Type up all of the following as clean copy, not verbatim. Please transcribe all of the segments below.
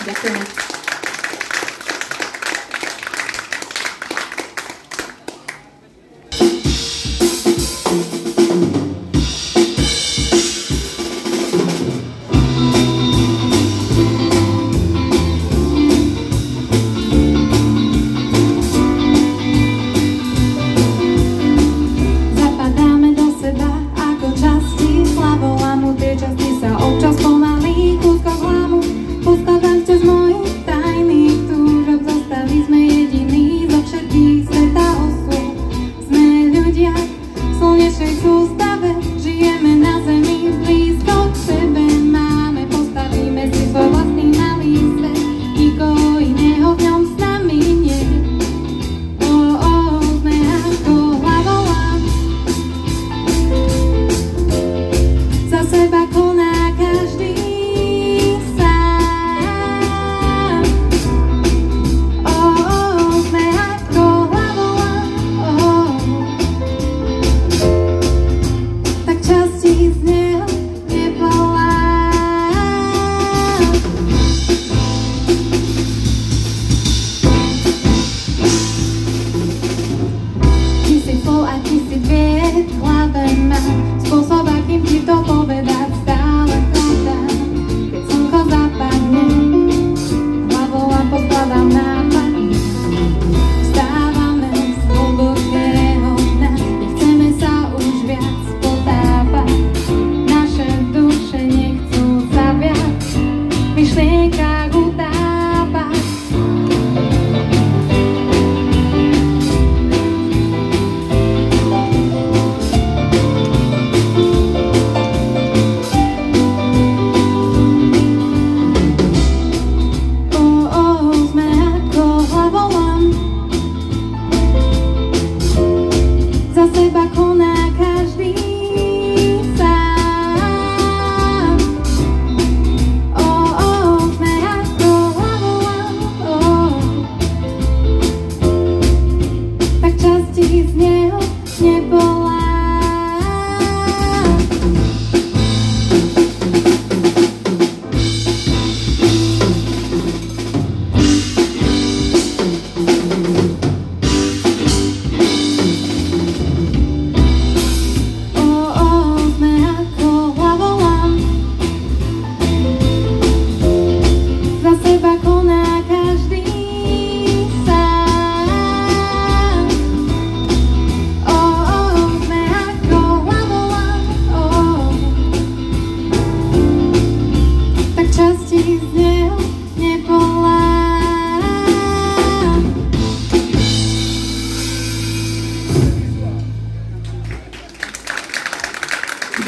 Ďakujeme.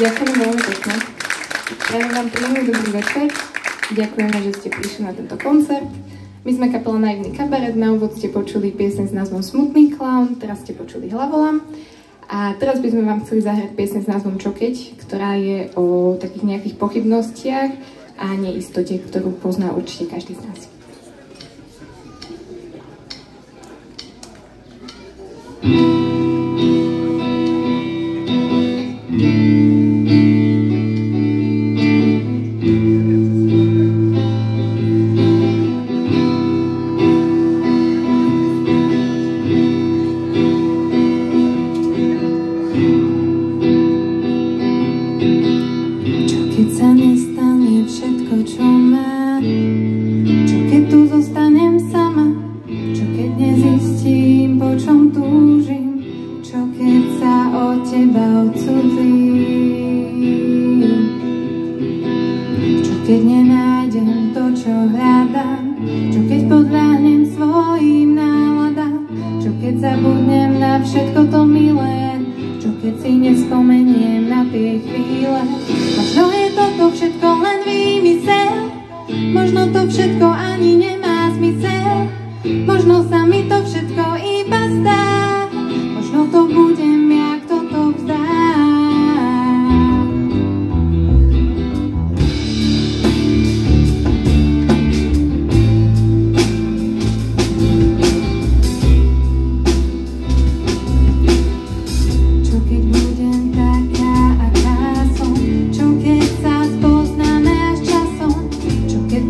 Ďakujem veľmi pekne. Prajem vám príjemný dobrý večer. Ďakujeme, že ste prišli na tento koncert. My sme kapela Naivný kabaret. Na úvod ste počuli pieseň s názvom Smutný klaun, teraz ste počuli Hlavolam. A teraz by sme vám chceli zahrať pieseň s názvom Čokeď, ktorá je o takých nejakých pochybnostiach a neistote, ktorú pozná určite každý z nás.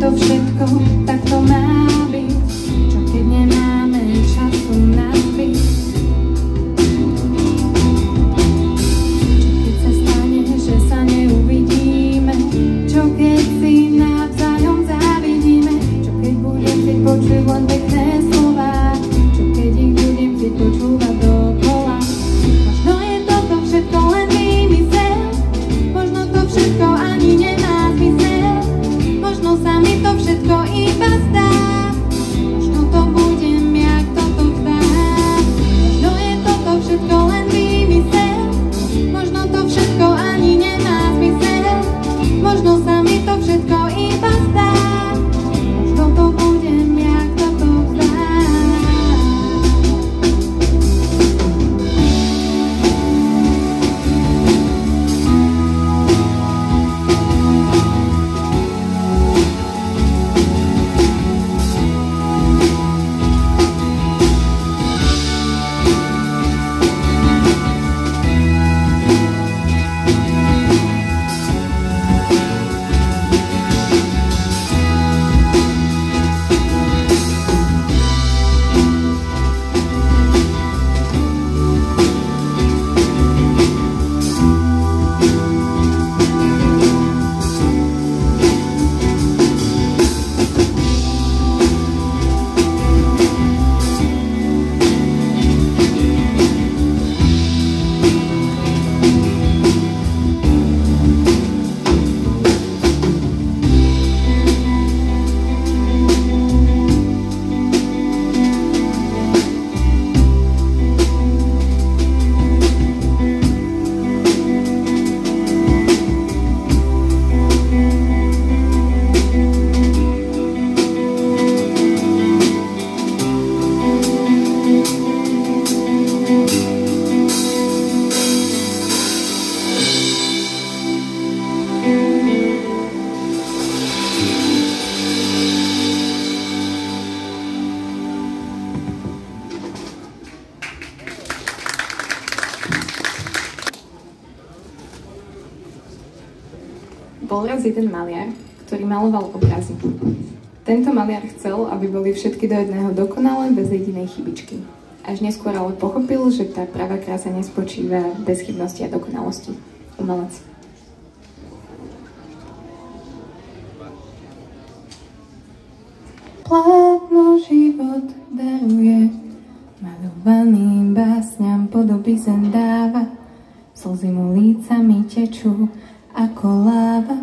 To všetko tak bol raz jeden maliar, ktorý maloval obrazy. Tento maliar chcel, aby boli všetky do jedného dokonalé, bez jedinej chybičky. Až neskôr ale pochopil, že tá pravá krása nespočíva v bezchybnosti a dokonalosti. Umelec. Plátno život daruje, malovaným básňam podoby zem dáva, slzy mu lícami tečú ako láva.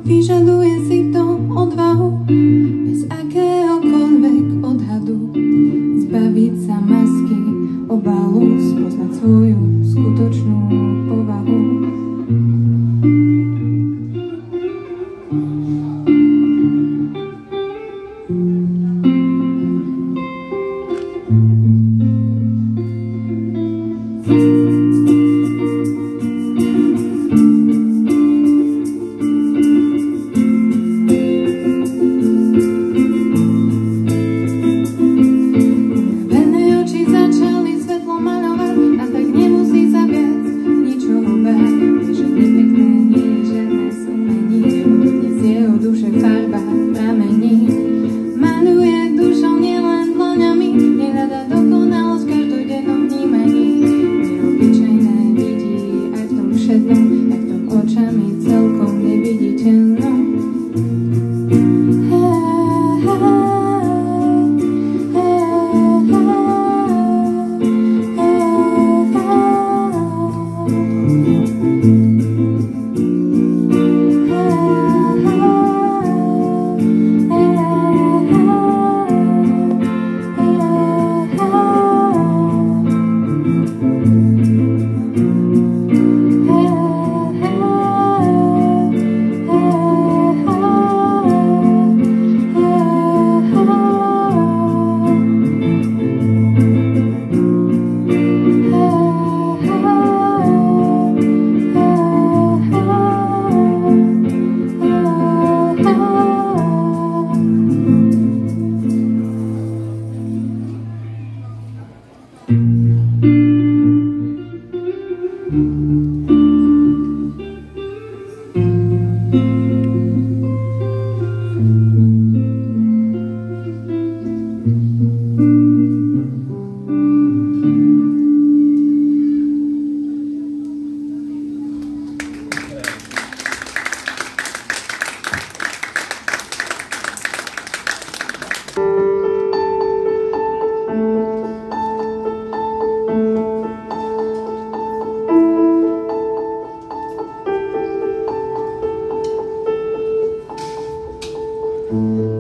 Vyžaduje si to odvahu, bez akéhokoľvek odhadu, zbaviť sa masky, obalu, spoznať svoju skutočnú povahu.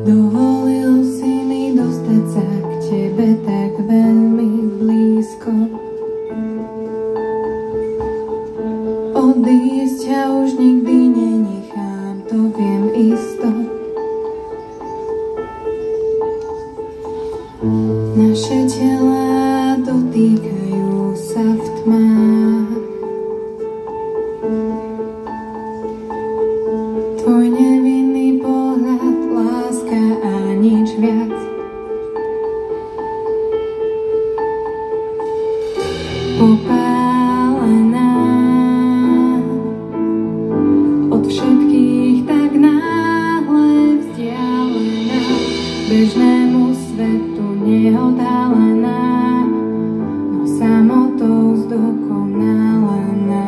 Dovolil si mi dostať sa k tebe tak veľmi blízko. Odísť ťa už nikdy nenechám, to viem isto. Naše telá dotýkajú sa v tmách. Tvoj nevinný pohľad, láska a nič viac. Popálená od všetkých tak náhle vzdialená, bežnému svetu neodhalená, no samotou zdokonalená.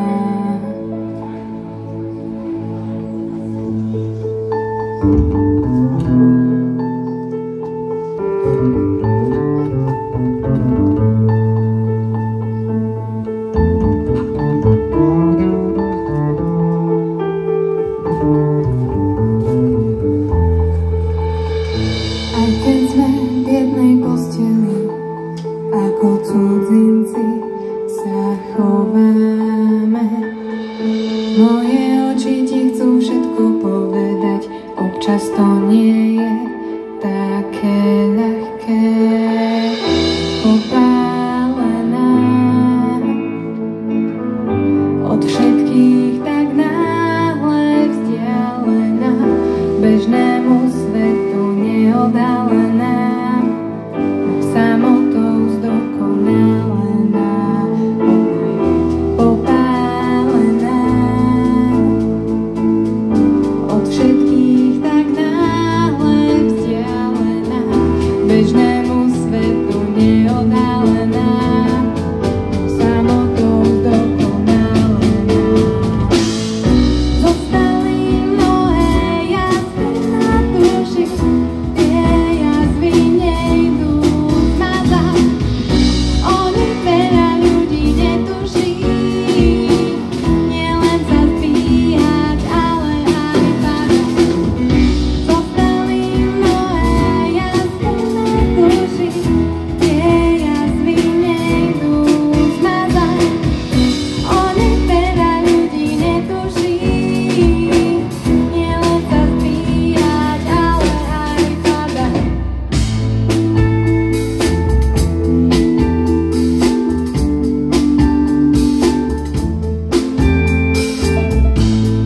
často nie je také ľahké. Popálená, od všetkých tak náhle vzdialená, bežnému svetu neoddálená, samotou zdokonalená. Popálená, od všetkých tak náhle vzdialená, bežnému svetu neoddálená, samotou zdokonalená. Zostali mnohé jazvy na duši, tie jazvy nejdú zmazať. Oni veľa ľudí netuší, nielen sa zbíjať, ale aj padať. Zostali mnohé jazvy na duši, tie jazvy nejdú zmazať. Oni veľa ľudí netuší, nielen sa zbíjať, ale aj padať.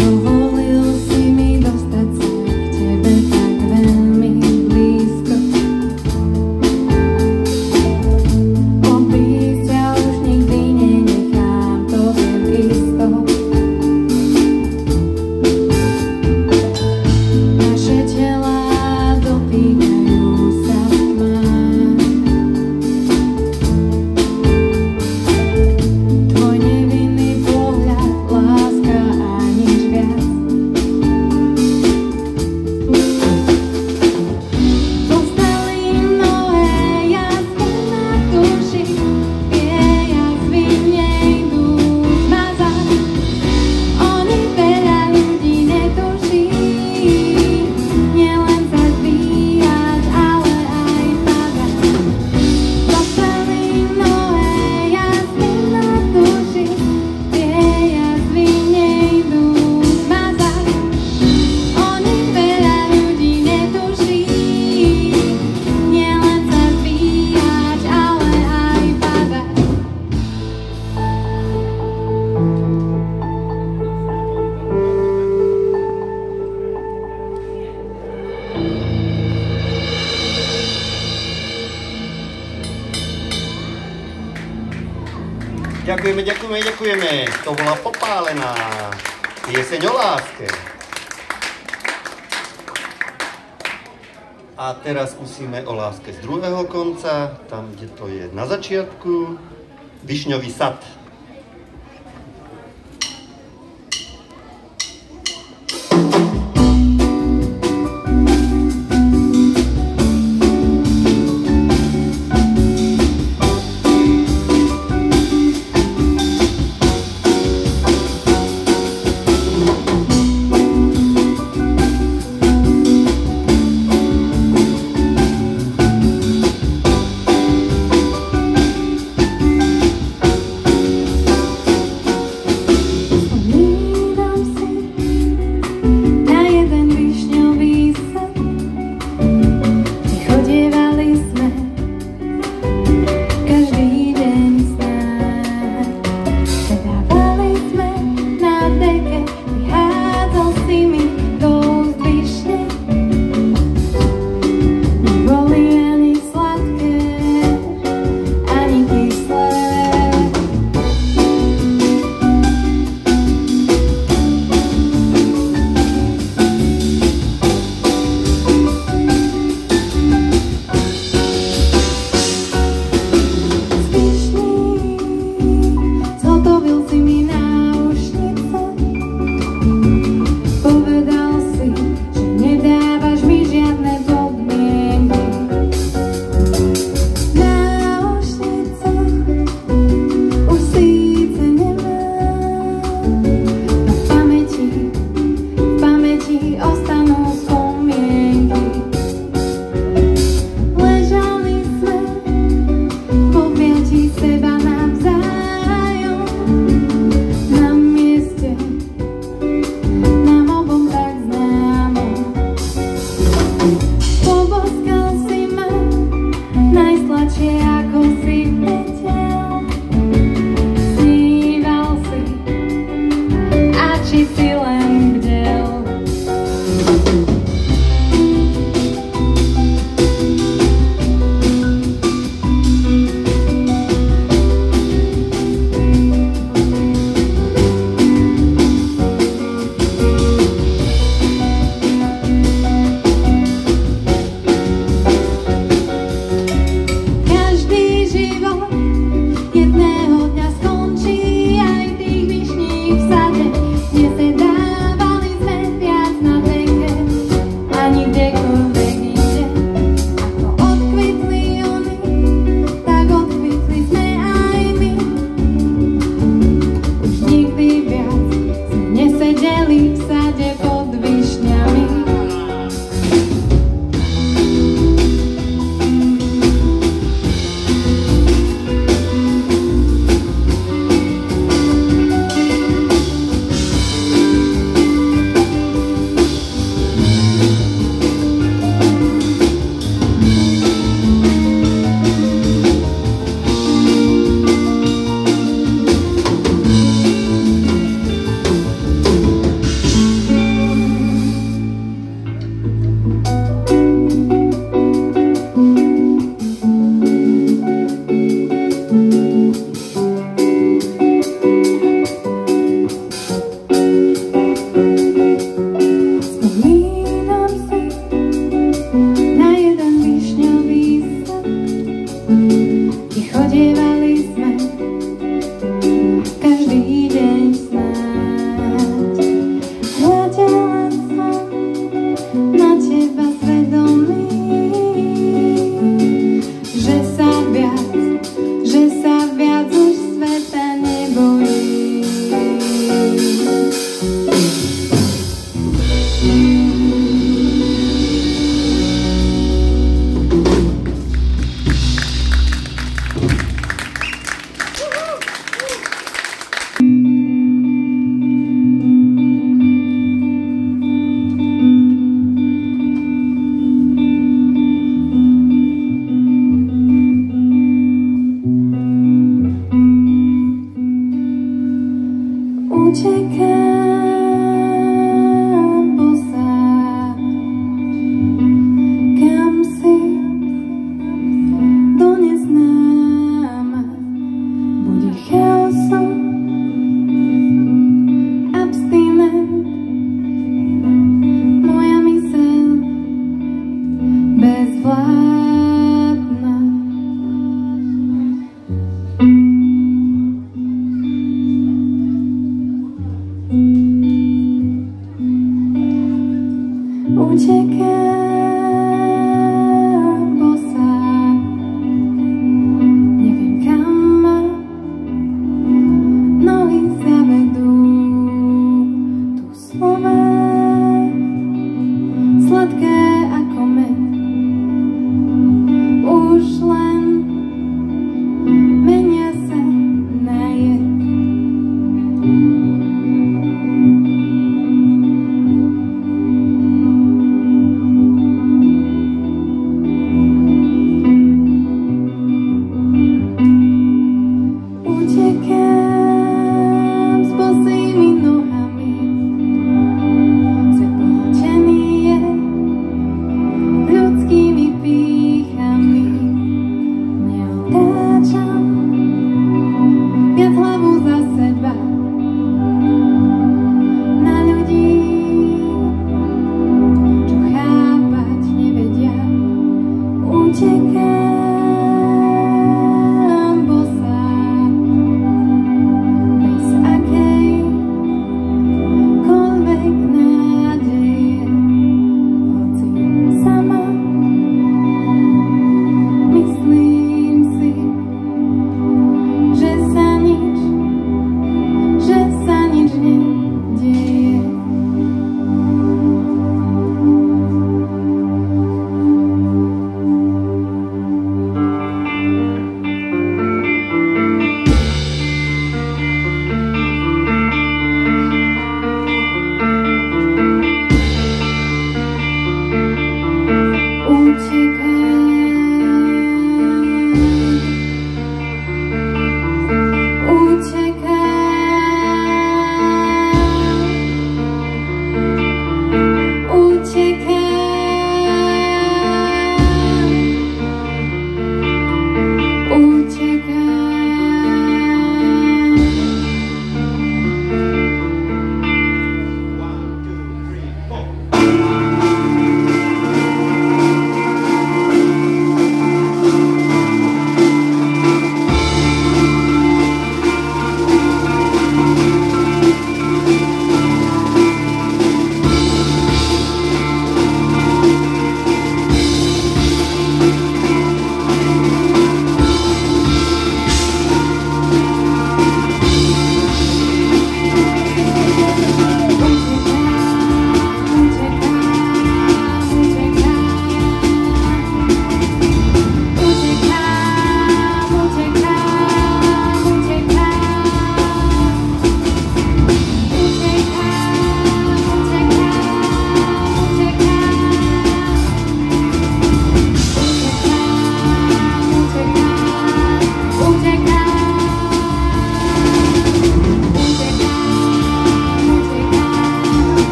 Dovolil si mi dostať sa k tebe tak veľmi blízko, obísť ťa už nikdy nenechám, to viem isto. Naše telá dotýkajú sa v tmách, tvoj nevinný pohľad, láska a nič viac. Zostali mnohé jazvy na duši, tie jazvy nejdú zmazať. Oni veľa ľudí netuší, nielen sa zbíjať, ale aj padať. Zostali mnohé jazvy na duši, tie jazvy nejdú zmazať. Oni veľa ľudí netuší, nielen sa zbíjať, ale aj padať. Ďakujeme, ďakujeme, ďakujeme. To bola Popálená, pieseň o láske. A teraz skúsime o láske z druhého konca, tam, kde to je na začiatku, Višňový sad.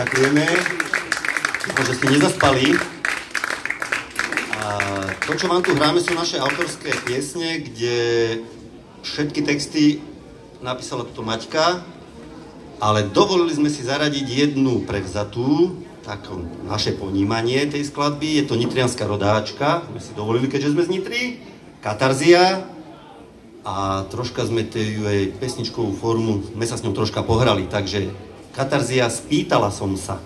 Ďakujeme. Dúfam, že ste nezaspali. A to, čo vám tu hráme, sú naše autorské piesne, kde všetky texty napísala toto Maťka, ale dovolili sme si zaradiť jednu prevzatú, tak naše ponímanie tej skladby. Je to nitrianská rodáčka, sme si dovolili, keďže sme z Nitry, Katarzia, a troška sme jej pesničkovú formu, sme sa s ňou troška pohrali, takže Katarzia, spýtala som sa.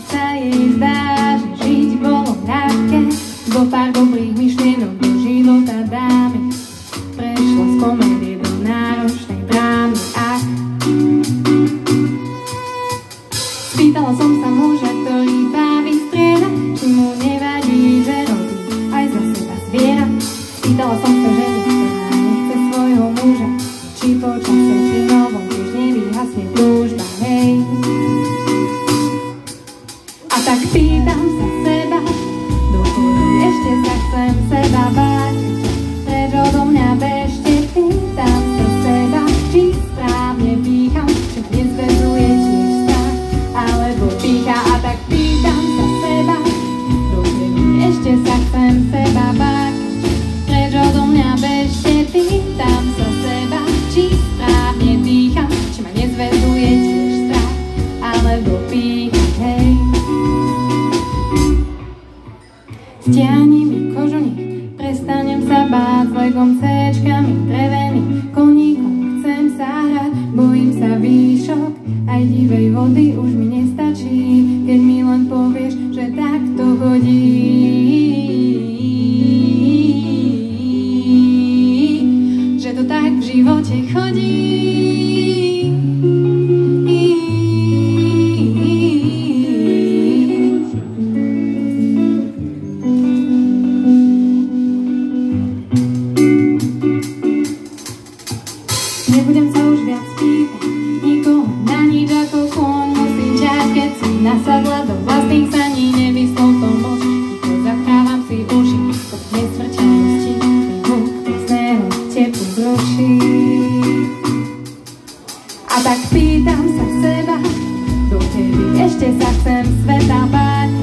sa jej zdá, že žiť bolo ľahké. Zo pár dobrých myšlienok do života dámy prešla z komédie do náročnej drámy. Ach, spýtala som sa muža, ktorý baví strieda, či mu nevadí, že robí aj za seba zviera. Spýtala som sa ženy, ktorá nechce svojho muža, či počasie pri novom tiež nevyhasne túžba, hej. A tak pýtam sa seba, dokedy ešte sa chcem seba báť, preč odo mňa bežte. Pýtam sa seba, či správne dýcham, či nezväzuje tiež strach alebo pýcha. A tak pýtam sa seba, dokedy ešte sa chcem seba báť, preč odo mňa bežte. Pýtam sa seba, či správne dýcham, či ma nezväzuje tiež strach alebo pýcha, hej. Stiahni mi kožuník, prestanem sa báť, s legom, céčkami, dreveným koníkom chcem sa hrať, bojím sa výšok, aj divej vody už mi nestačí, keď mi len povieš, že takto chodí. Že to tak v živote chodí. Nebudem sa už viac pýtať nikoho na nič, ako kôň musím ťať, keď si nasadla do vlastných saní, nevyslou to moc, ticho zaprávam si uši, od nesmrteľnosti mi huk presného teplu zruší. A tak pýtam sa seba, dokedy ešte sa chcem sveta báť,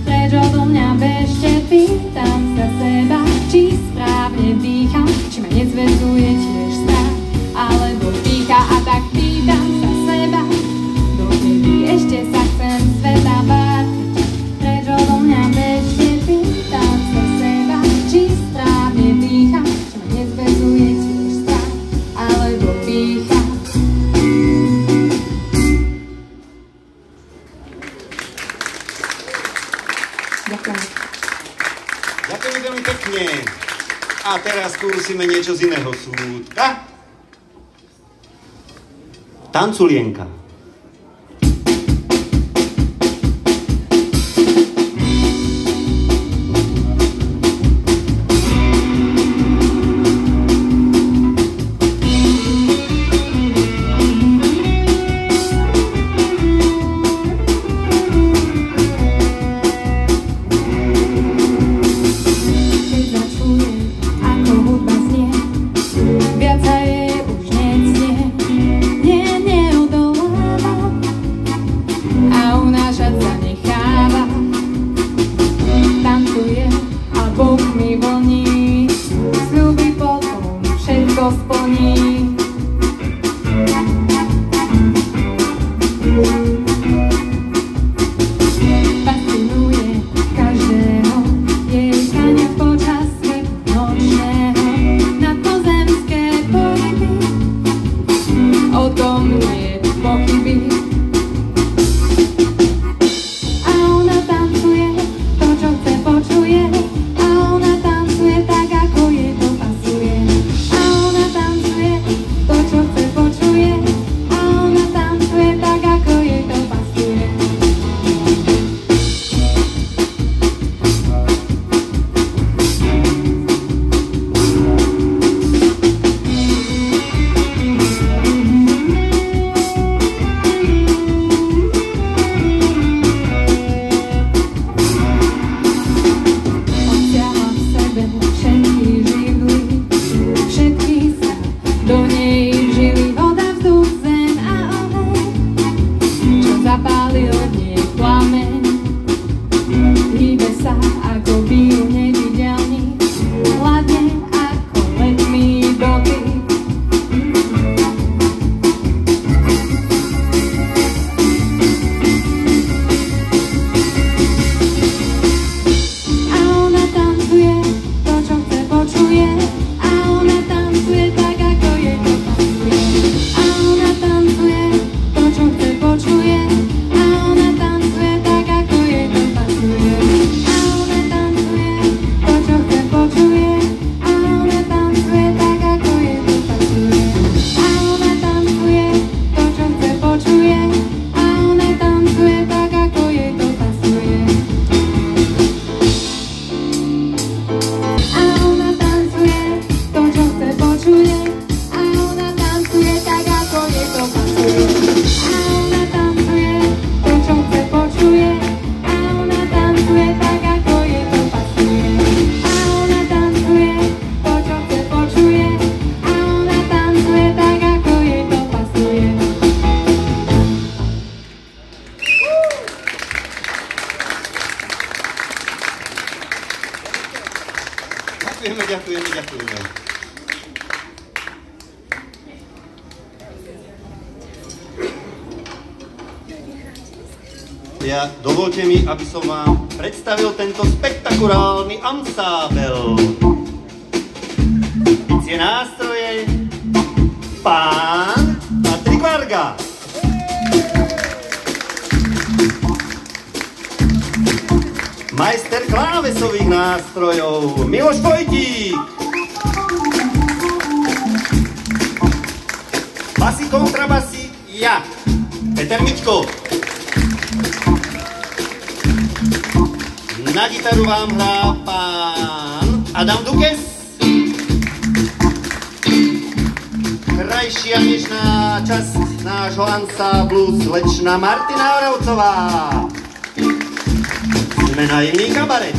preč odo mňa bežte. Pýtam sa seba, či správne dýcham, či ma nezväzuje tiež strach alebo pýcha. A tak pýtam sa seba, dokedy ešte sa chcem sveta báť, preč odo mňa bežte. Pýtam sa seba, či správne dýcham, či ma nezväzuje tiež strach alebo pýcha. Ďakujem. Ďakujem veľmi pekne. A teraz skúsime niečo z iného súdka. Tanculienka. Viac sa jej už necnie, neodolá. Ďakujeme. Dovolte mi, aby som vám predstavil tento spektakulárny ansábel. Bicie nástroje, pán Patrik Varga. Majster klávesových nástrojov Miloš Vojtík. Basy, kontrabasy, ja, Peter Mičko. Na gitaru vám hrá pán Adam Dukes. Krajšia dnešná časť nášho ansáblu slečna Martina Oravcová. Sme naivný kabaret.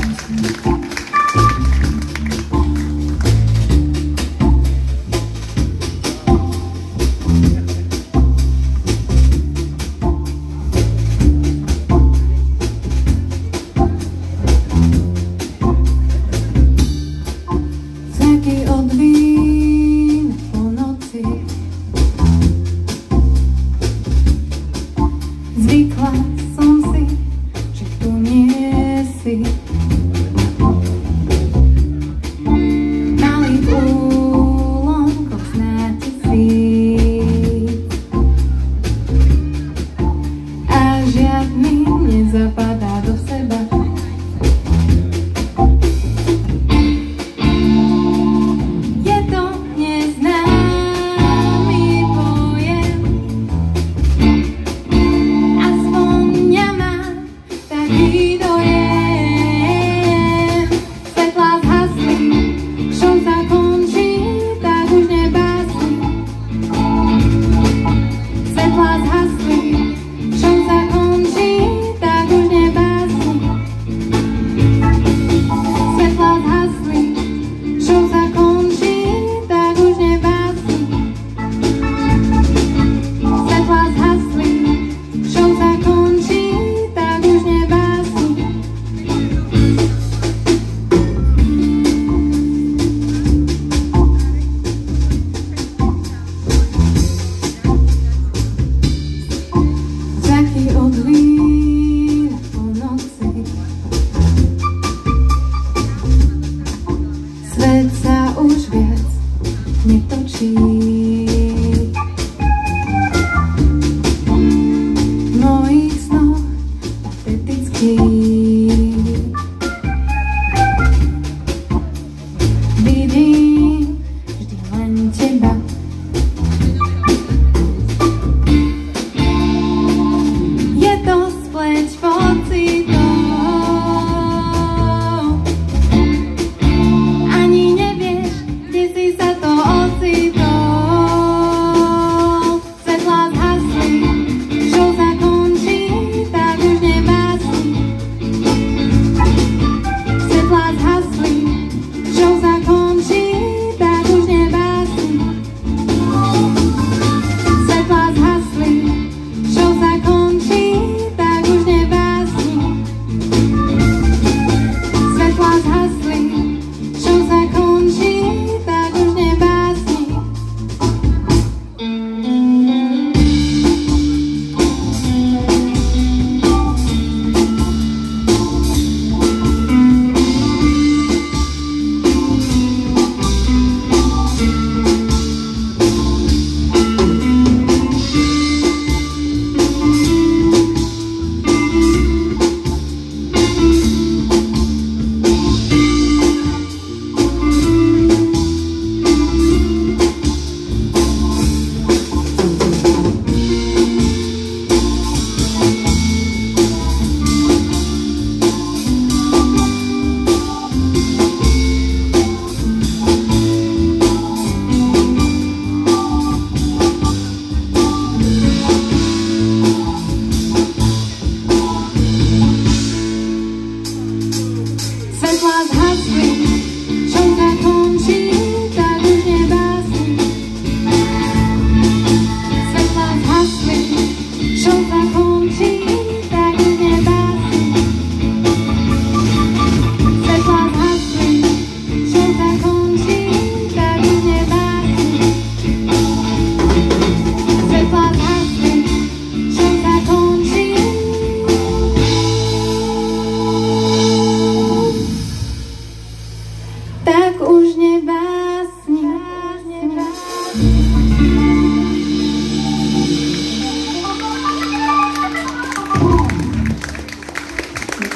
Zvykla som si, že tu nie si. Malých úlomkov snáď tisíc a žiadny nezapadá do seba. Je to neznámy pojem, aspoň ja mám taký dojem. Svetlá zhasli, show sa končí, tak už nebásli. Svetlá zhasli, show sa končí, tak už nebásli. Svetlá zhasli, show sa končí, tak už nebásli. Svetlá zhasli, show sa končí, tak už nebásli.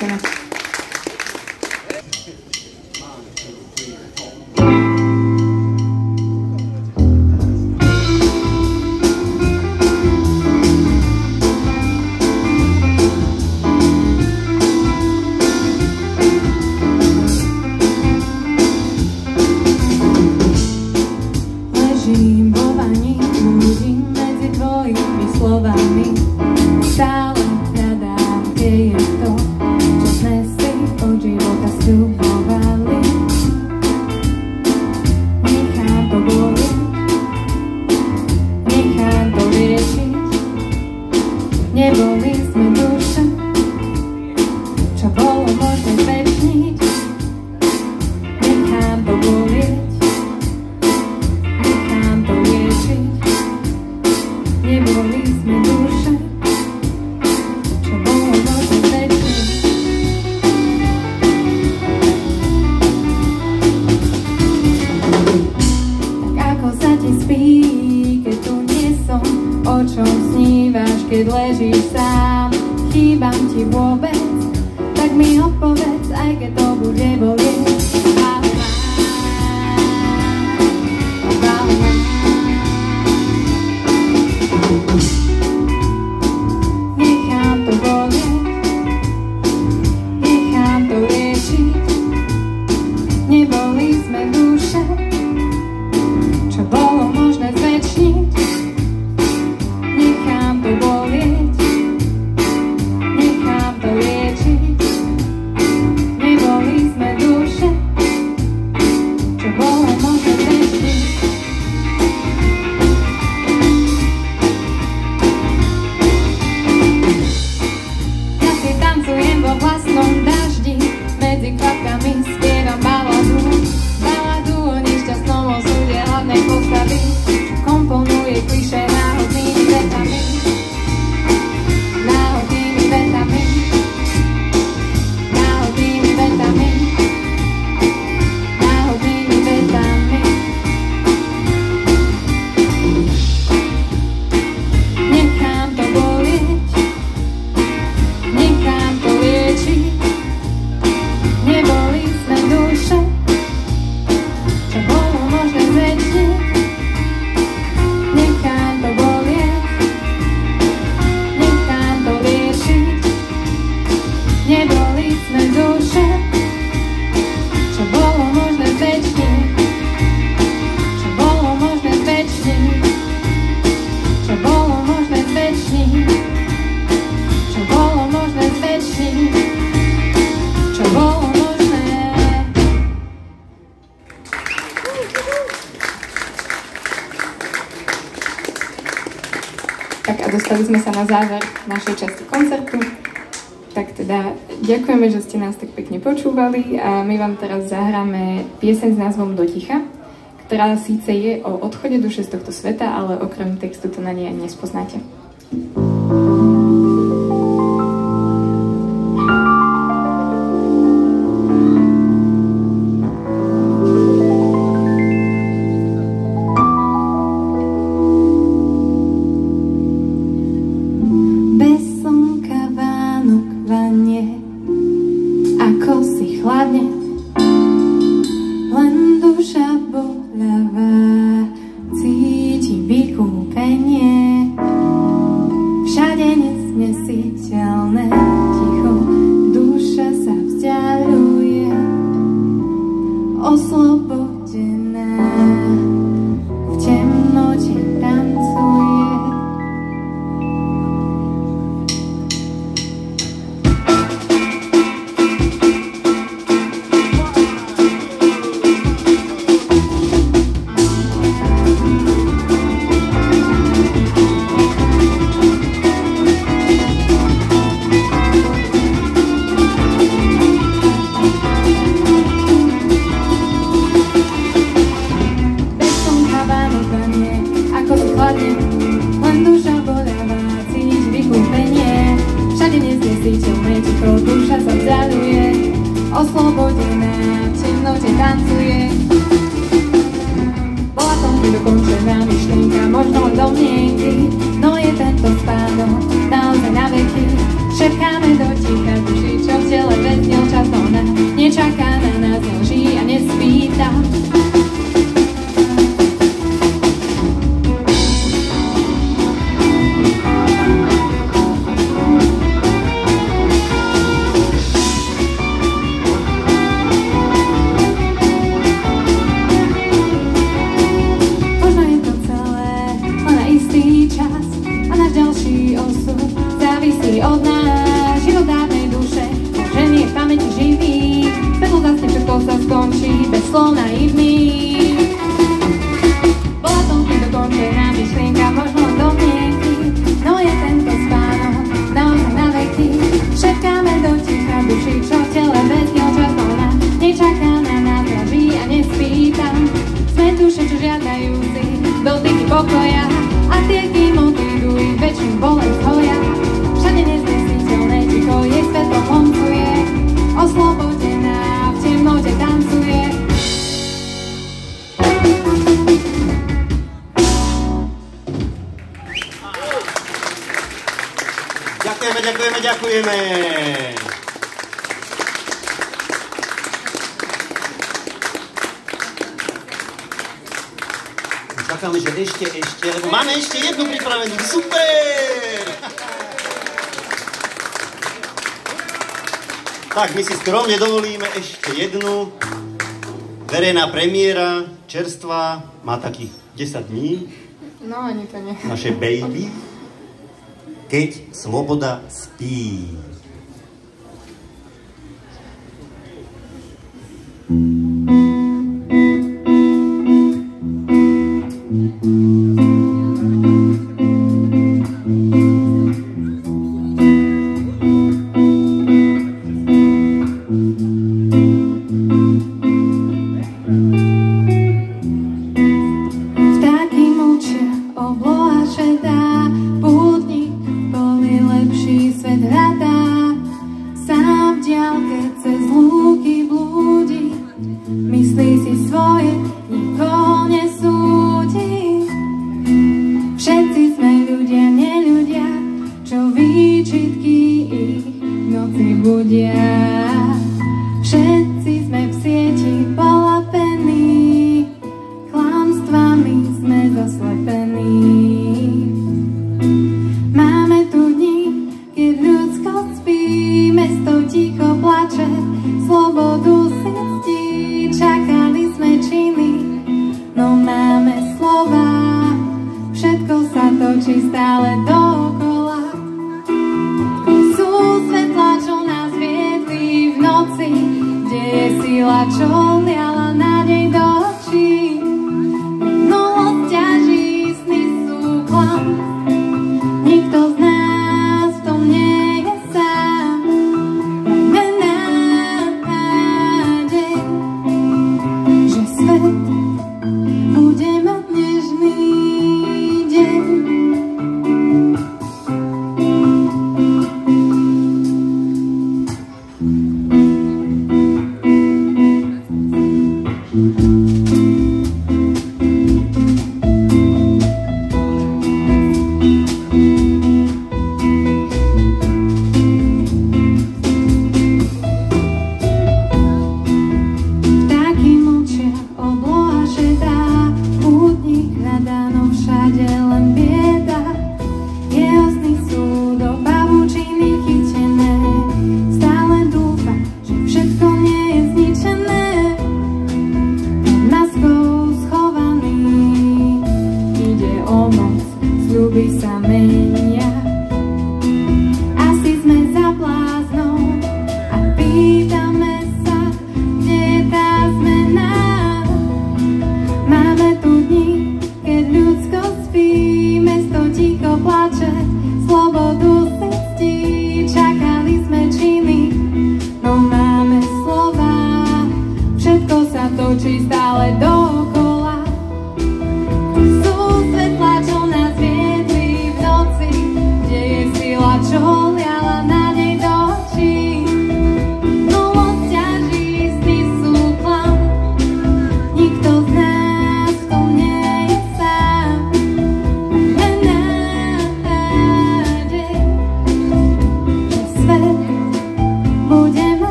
Ďakujeme. Dostali sme sa na záver našej časti koncertu. Tak teda ďakujeme, že ste nás tak pekne počúvali a my vám teraz zahráme pieseň s názvom Do ticha, ktorá síce je o odchode duše z tohto sveta, ale okrem textu to na nej ani nespoznáte. oslobodená, v temnote tancuje. Bola to nedokončená myšlienka, možno len domnienky, no je tento spánok naozaj na veky. Šepkáme do ticha duši, čo v tele Ďakujeme. Čakáme, že ešte, lebo máme ešte jednu pripravenú. Super! Tak, my si skromne dovolíme ešte jednu. Verejná premiéra, čerstvá, má takých 10 dní. No, ani to nie. Naše baby. Keď sloboda spí.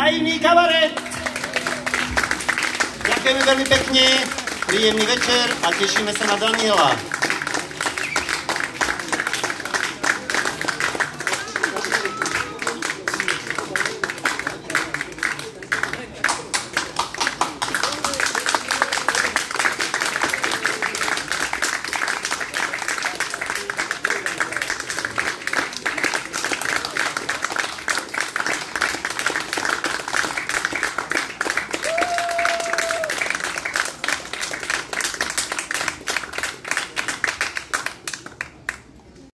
Naivný kabaret! Ďakujeme veľmi pekne, príjemný večer a tešíme sa na Daniela.